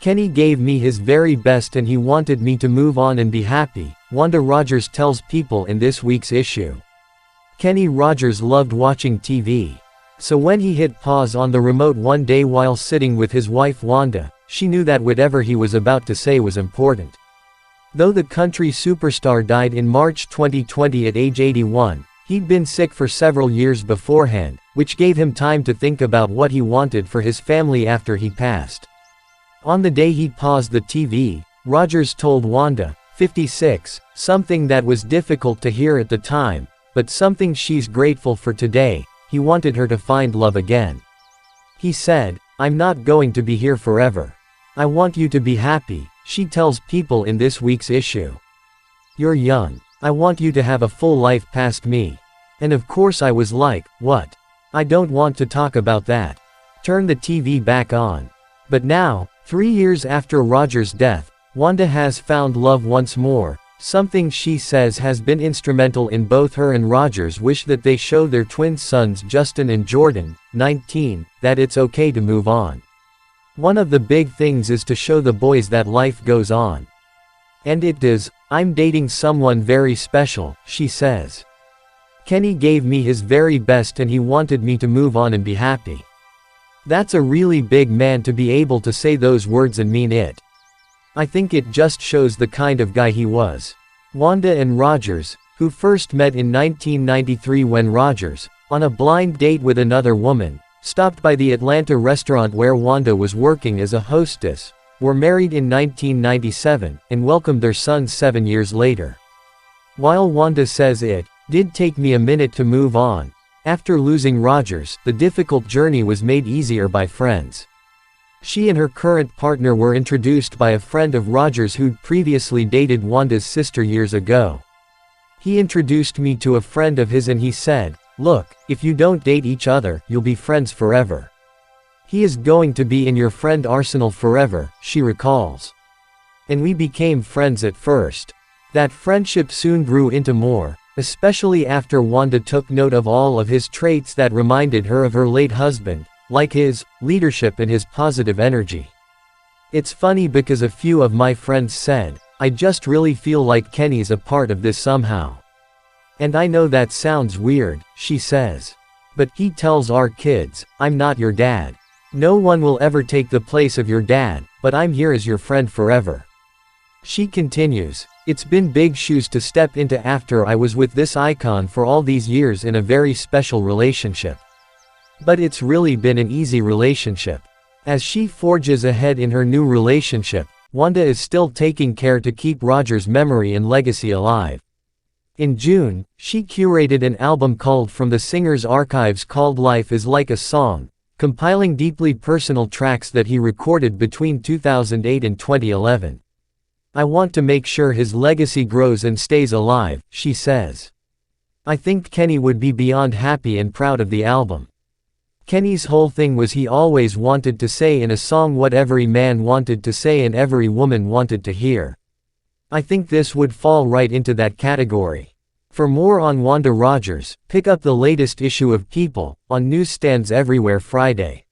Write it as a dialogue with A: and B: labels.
A: Kenny gave me his very best and he wanted me to move on and be happy, Wanda Rogers tells People in this week's issue. Kenny Rogers loved watching TV. So when he hit pause on the remote one day while sitting with his wife Wanda, she knew that whatever he was about to say was important. Though the country superstar died in March 2020 at age 81, he'd been sick for several years beforehand, which gave him time to think about what he wanted for his family after he passed. On the day he paused the TV, Rogers told Wanda, 56, something that was difficult to hear at the time, but something she's grateful for today. He wanted her to find love again. He said, "I'm not going to be here forever. I want you to be happy," she tells People in this week's issue. "You're young. I want you to have a full life past me." And of course I was like, what? I don't want to talk about that. Turn the TV back on. But now, 3 years after Rogers' death, Wanda has found love once more, something she says has been instrumental in both her and Rogers' wish that they show their twin sons Justin and Jordan, 19, that it's okay to move on. One of the big things is to show the boys that life goes on. And it does. "I'm dating someone very special," she says. "Kenny gave me his very best and he wanted me to move on and be happy." That's a really big man to be able to say those words and mean it. I think it just shows the kind of guy he was. Wanda and Rogers, who first met in 1993 when Rogers, on a blind date with another woman, stopped by the Atlanta restaurant where Wanda was working as a hostess, were married in 1997, and welcomed their son 7 years later. While Wanda says it did take me a minute to move on, after losing Rogers, the difficult journey was made easier by friends. She and her current partner were introduced by a friend of Rogers who'd previously dated Wanda's sister years ago. "He introduced me to a friend of his and he said, 'Look, if you don't date each other, you'll be friends forever. He is going to be in your friend arsenal forever,'" she recalls. "And we became friends at first. That friendship soon grew into more, especially after Wanda took note of all of his traits that reminded her of her late husband, like his leadership and his positive energy. It's funny because a few of my friends said, 'I just really feel like Kenny's a part of this somehow.' And I know that sounds weird," she says. "But he tells our kids, 'I'm not your dad. No one will ever take the place of your dad, but I'm here as your friend forever.'" She continues, "It's been big shoes to step into after I was with this icon for all these years in a very special relationship. But it's really been an easy relationship." As she forges ahead in her new relationship, Wanda is still taking care to keep Rogers' memory and legacy alive. In June, she curated an album called From the Singer's Archives called Life is Like a Song, compiling deeply personal tracks that he recorded between 2008 and 2011. "I want to make sure his legacy grows and stays alive," she says. "I think Kenny would be beyond happy and proud of the album. Kenny's whole thing was he always wanted to say in a song what every man wanted to say and every woman wanted to hear. I think this would fall right into that category." For more on Wanda Rogers, pick up the latest issue of People, on newsstands everywhere Friday.